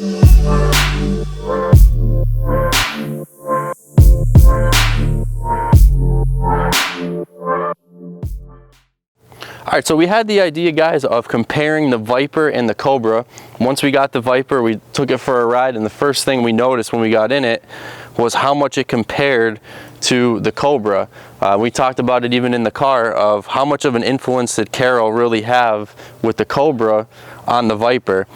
All right, so we had the idea, guys, of comparing the Viper and the Cobra. Once we got the Viper, we took it for a ride, and the first thing we noticed when we got in it was how much it compared to the Cobra. We talked about it even in the car, of how much of an influence did Carroll really have with the Cobra on the Viper.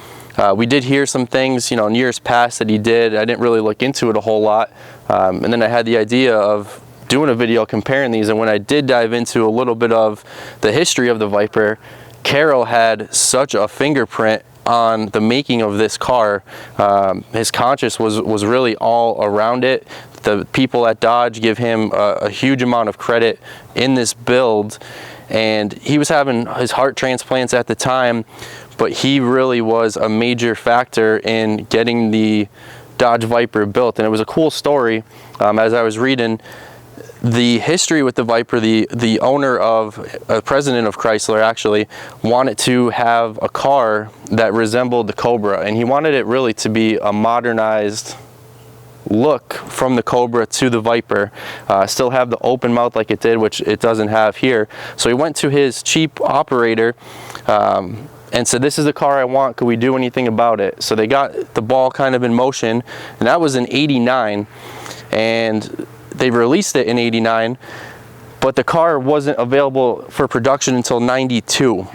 We did hear some things, you know, in years past that he did. I didn't really look into it a whole lot. And then I had the idea of doing a video comparing these, and when I did dive into a little bit of the history of the Viper, Carroll had such a fingerprint on the making of this car. His conscience was really all around it. The people at Dodge give him a huge amount of credit in this build, and he was having his heart transplants at the time, but he really was a major factor in getting the Dodge Viper built. And it was a cool story. As I was reading the history with the Viper, the owner of, president of Chrysler actually, wanted to have a car that resembled the Cobra, and he wanted it really to be a modernized look from the Cobra to the Viper, still have the open mouth like it did, which it doesn't have here. So he went to his chief operator and said, "This is the car I want, could we do anything about it?" So they got the ball kind of in motion, and that was in '89, and they released it in '89, but the car wasn't available for production until '92.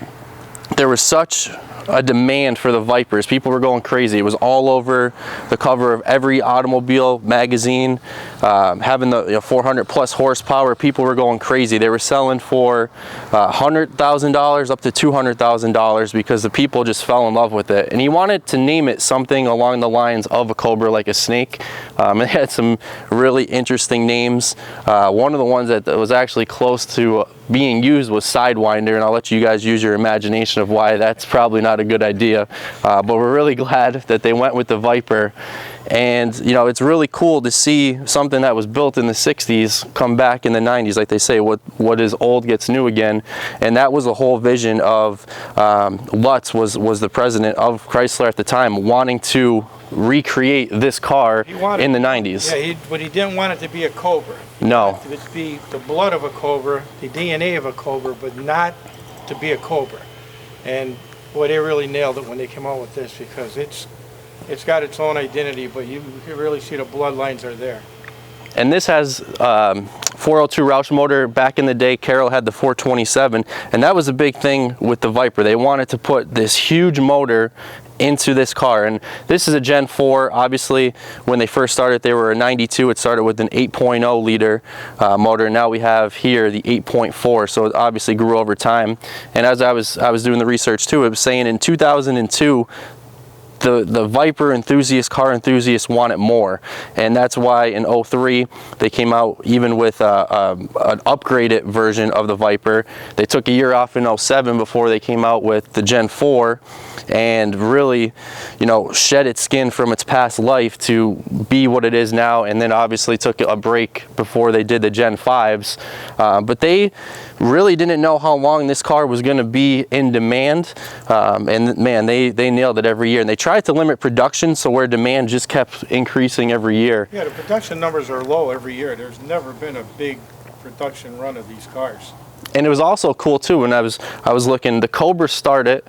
There was such a demand for the Vipers. People were going crazy. It was all over the cover of every automobile magazine, having the 400 plus horsepower. People were going crazy. They were selling for $100,000 up to $200,000 because the people just fell in love with it. And he wanted to name it something along the lines of a Cobra, like a snake. It had some really interesting names. One of the ones that was actually close to being used was Sidewinder, and I'll let you guys use your imagination of why that's probably not a good idea. But we're really glad that they went with the Viper. And you know, it's really cool to see something that was built in the 60s come back in the 90s. Like they say, what is old gets new again. And that was the whole vision of Lutz was the president of Chrysler at the time, wanting to recreate this car in the 90s. Yeah, but he didn't want it to be a Cobra. No. It to be the blood of a Cobra, the DNA of a Cobra, but not to be a Cobra. And boy, they really nailed it when they came out with this, because it's got its own identity, but you can really see the bloodlines are there. And this has 402 Roush motor. Back in the day, Carroll had the 427, and that was a big thing with the Viper. They wanted to put this huge motor into this car, and this is a Gen 4. Obviously, when they first started, they were a 92. It started with an 8.0 liter motor. Now we have here the 8.4, so it obviously grew over time. And as I was doing the research too, it was saying in 2002, the Viper enthusiasts, car enthusiasts, want it more, and that's why in '03 they came out even with an upgraded version of the Viper. They took a year off in '07 before they came out with the Gen 4, and really, you know, shed its skin from its past life to be what it is now. And then obviously took a break before they did the Gen 5s, but they really didn't know how long this car was going to be in demand, and man, they nailed it every year. And they tried to limit production, so where demand just kept increasing every year. Yeah, the production numbers are low every year. There's never been a big production run of these cars. And it was also cool too, when I was looking, the Cobra started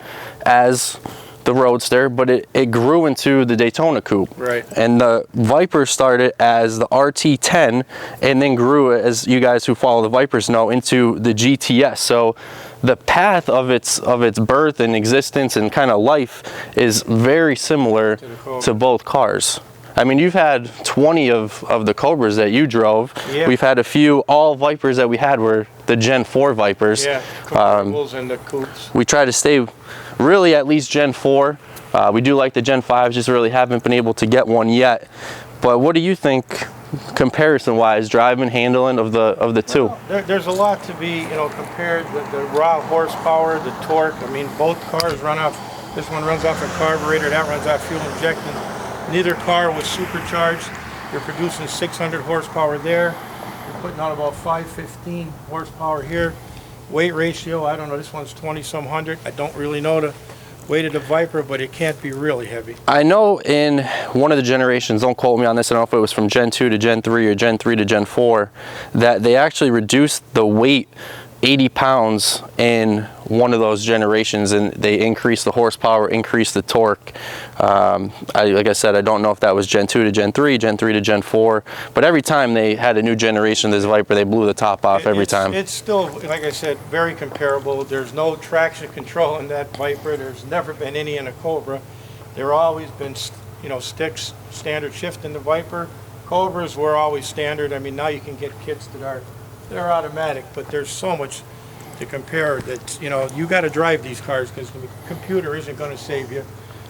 as the Roadster, but it grew into the Daytona Coupe. Right. And the Viper started as the RT10, and then grew, as you guys who follow the Vipers know, into the GTS. So the path of its birth and existence and kind of life is very similar to both cars. I mean, you've had 20 of the Cobras that you drove. Yeah. We've had a few. All Vipers that we had were the Gen 4 Vipers. Yeah, convertibles and the coupes. We try to stay really at least Gen 4. We do like the Gen 5s, just really haven't been able to get one yet. But what do you think, comparison-wise, driving, handling of the two? Well, there's a lot to be, compared. The raw horsepower, the torque. I mean, both cars run off. This one runs off a carburetor. That runs off fuel injected. Neither car was supercharged. You're producing 600 horsepower there. You're putting out about 515 horsepower here. Weight ratio, I don't know, this one's 20-some hundred. I don't really know the weight of the Viper, but it can't be really heavy. I know in one of the generations, don't quote me on this, I don't know if it was from Gen 2 to Gen 3 or Gen 3 to Gen 4, that they actually reduced the weight 80 pounds in one of those generations, and they increased the horsepower, increased the torque. Like I said, I don't know if that was Gen 2 to Gen 3, Gen 3 to Gen 4, but every time they had a new generation of this Viper, they blew the top off every time. It's still, like I said, very comparable. There's no traction control in that Viper. There's never been any in a Cobra. There always been, you know, sticks, standard shift in the Viper. Cobras were always standard. I mean, now you can get kits that are, they're automatic, but there's so much to compare that, you know, you got to drive these cars because the computer isn't going to save you.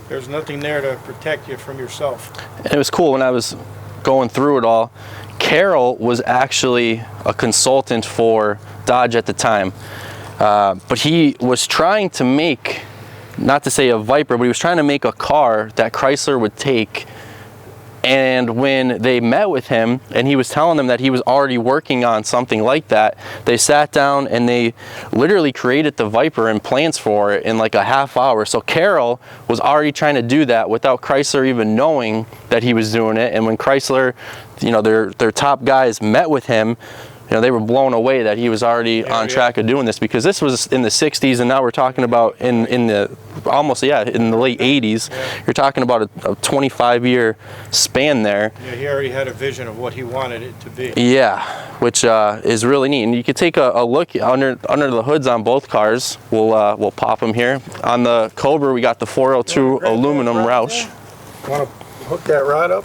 There's nothing there to protect you from yourself. And it was cool when I was going through it all. Carroll was actually a consultant for Dodge at the time, but he was trying to make, not to say a Viper, but he was trying to make a car that Chrysler would take. And when they met with him and he was telling them that he was already working on something like that, they sat down and they literally created the Viper and plans for it in like a half hour. So Carroll was already trying to do that without Chrysler even knowing that he was doing it. And when Chrysler, you know, their top guys met with him, you know, they were blown away that he was already on track of doing this, because this was in the 60s and now we're talking about in the almost, in the late 80s. You're talking about a 25-year span there. Yeah, he already had a vision of what he wanted it to be. Yeah, which is really neat. And you can take a look under the hoods on both cars. We'll pop them here. On the Cobra, we got the 402 aluminum Roush. Want to hook that rod up?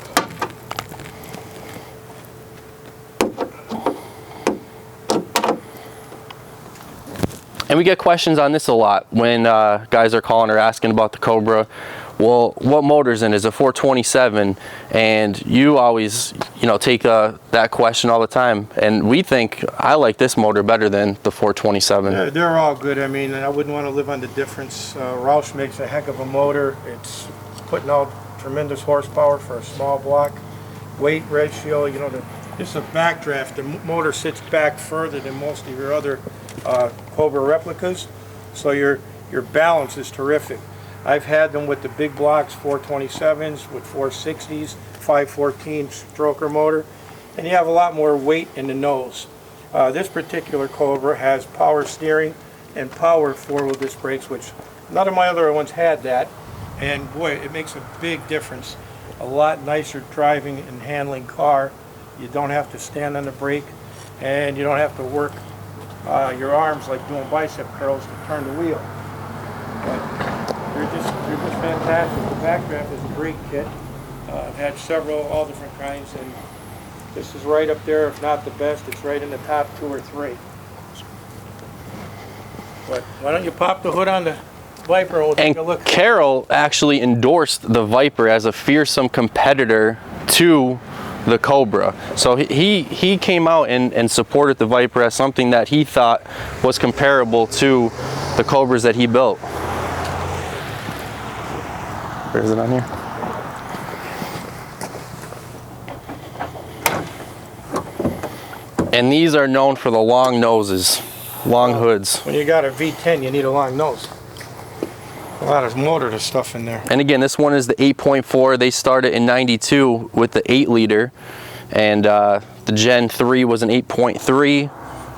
And we get questions on this a lot when guys are calling or asking about the Cobra. Well, what motor's in it? Is it 427? And you always, you know, take that question all the time. And we think, I like this motor better than the 427. Yeah, they're all good. I mean, I wouldn't want to live on the difference. Roush makes a heck of a motor. It's putting out tremendous horsepower for a small block. Weight ratio, you know, this is a backdraft. The motor sits back further than most of your other Cobra replicas, so your balance is terrific. I've had them with the big blocks, 427s, with 460s, 514 stroker motor, and you have a lot more weight in the nose. This particular Cobra has power steering and power four-wheel disc brakes, which none of my other ones had that, and boy, it makes a big difference. A lot nicer driving and handling car. You don't have to stand on the brake, and you don't have to work your arms like doing bicep curls to turn the wheel. But they're just fantastic. The Backdraft is a great kit. I've had several, all different kinds, and this is right up there, if not the best. It's right in the top 2 or 3. But why don't you pop the hood on the Viper and we'll take a look. And Carroll actually endorsed the Viper as a fearsome competitor to the Cobra. So he came out and supported the Viper as something that he thought was comparable to the Cobras that he built. Where is it on here? And these are known for the long noses, long hoods. When you got a V10, you need a long nose. A lot of motor to stuff in there. And again, this one is the 8.4. They started in '92 with the 8-liter, and the Gen 3 was an 8.3.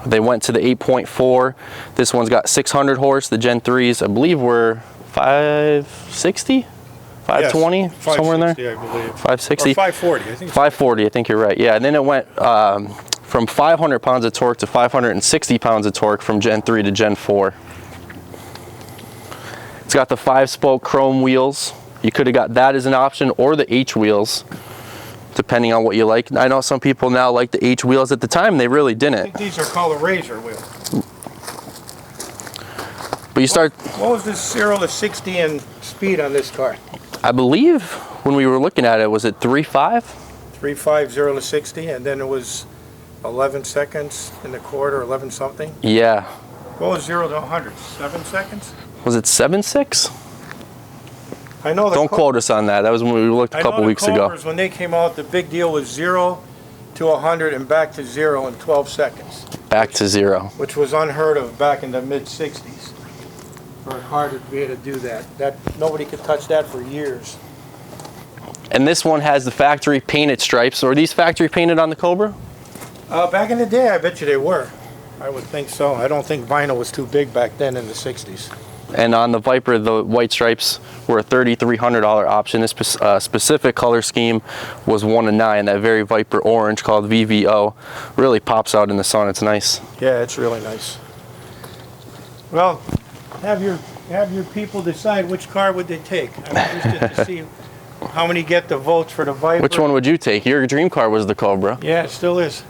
They went to the 8.4. This one's got 600 horse. The Gen 3s, I believe, were 560, 520, yes, somewhere in there. I believe. 560. Or 540, I think. 540, I think you're right. Yeah, and then it went from 500 pounds of torque to 560 pounds of torque from Gen 3 to Gen 4. It's got the 5-spoke chrome wheels. You could have got that as an option, or the H wheels, depending on what you like. I know some people now like the H wheels. At the time, they really didn't. I think these are called a razor wheel. But you start... What was this 0 to 60 in speed on this car? I believe when we were looking at it, was it 3.5? 3.5, 0 to 60, and then it was 11 seconds in the quarter, 11 something? Yeah. What was 0 to 100? 7 seconds? Was it 7.6? I know. Don't quote us on that. That was when we looked a couple weeks ago. When they came out, the big deal was 0 to 100 and back to 0 in 12 seconds. Back to 0. Which was unheard of back in the mid-60s. or harder to be able to do that. Nobody could touch that for years. And this one has the factory painted stripes. Are these factory painted on the Cobra? Back in the day, I bet you they were. I would think so. I don't think vinyl was too big back then in the 60s. And on the Viper, the white stripes were a $3,300 option. This specific color scheme was 1 of 9. That very Viper orange called VVO really pops out in the sun. It's nice. Yeah, it's really nice. Well, have your people decide which car would they take. I'm interested to see how many get the votes for the Viper. Which one would you take? Your dream car was the Cobra. Yeah, it still is.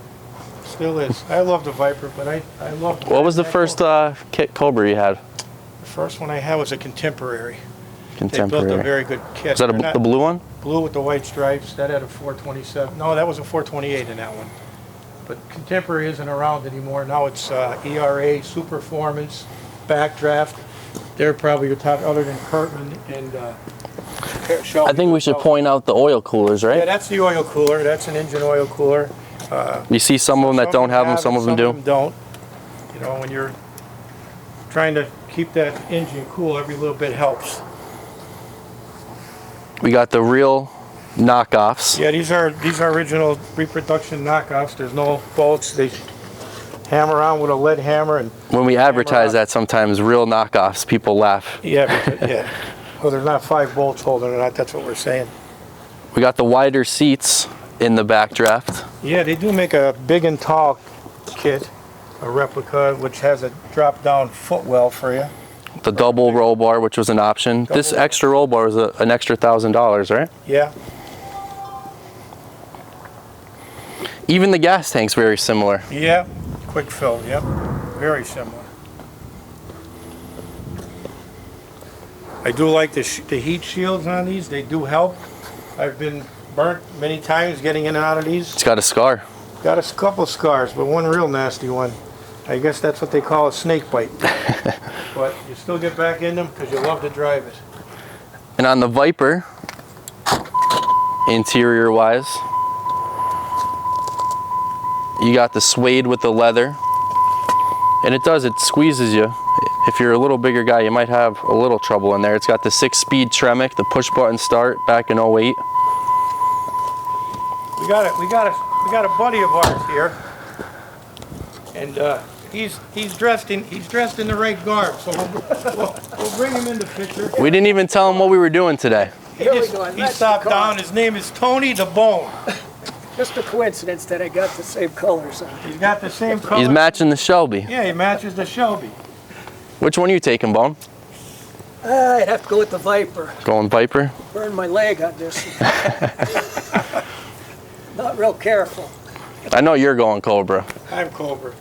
Still is. I love the Viper, but I love. What was the first kit Cobra you had? The first one I had was a Contemporary. Contemporary. They built a very good kit. Is that the blue one? Blue with the white stripes. That had a 427. No, that was a 428 in that one. But Contemporary isn't around anymore. Now it's ERA, Superformance, Backdraft. They're probably your top, other than Kurtman and Shelby. I think we should point out the oil coolers, right? Yeah, that's the oil cooler. That's an engine oil cooler. You see some of them that don't have them, some of them do. Some of them don't. You know, when you're trying to keep that engine cool, every little bit helps. We got the real knockoffs. Yeah, these are original reproduction knockoffs. There's no bolts. They hammer on with a lead hammer, and When we advertise that, sometimes real knockoffs, people laugh. yeah, because, yeah. Well, there's not 5 bolts holding it out. That's what we're saying. We got the wider seats in the Backdraft. Yeah, they do make a big and tall kit, a replica, which has a drop-down footwell for you. The double roll bar, which was an option. This extra roll bar was an extra $1,000, right? Yeah. Even the gas tank's very similar. Yeah. Quick fill. Yep. Very similar. I do like the heat shields on these. They do help. I've been burnt many times getting in and out of these. It's got a scar. Got a couple scars, but one real nasty one. I guess that's what they call a snake bite. But you still get back in them because you love to drive it. And on the Viper, interior wise, you got the suede with the leather. And it squeezes you. If you're a little bigger guy, you might have a little trouble in there. It's got the 6-speed Tremec, the push button start back in 08. We got a buddy of ours here, and he's dressed in the right garb, so we'll bring him in the picture. We didn't even tell him what we were doing today. He stopped down. His name is Tony the Bone. Just a coincidence that I got the same colors on. He's got the same color. He's matching the Shelby. Yeah, he matches the Shelby. Which one are you taking, Bone? I'd have to go with the Viper. Going Viper? Burned my leg on this one. Not real careful. I know you're going Cobra. I'm Cobra.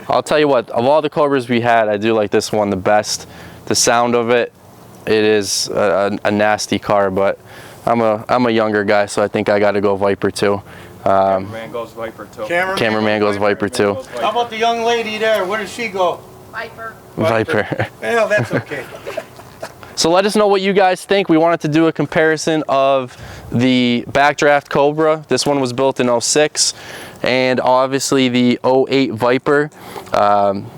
I'll tell you what, of all the Cobras we had, I do like this one the best. The sound of it, it is a nasty car, but I'm a younger guy, so I think I got to go Viper too. Cameraman goes Viper too. Cameraman goes Viper too. How about the young lady there? Where does she go? Viper. Viper. Well, that's okay. So let us know what you guys think. We wanted to do a comparison of the Backdraft Cobra. This one was built in 06, and obviously the 08 Viper.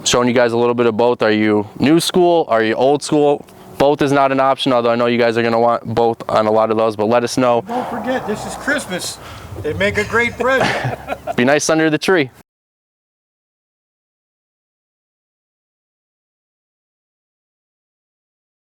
Showing you guys a little bit of both. Are you new school? Are you old school? Both is not an option, although I know you guys are going to want both on a lot of those, but let us know. Don't forget, this is Christmas. They make a great present. Be nice under the tree.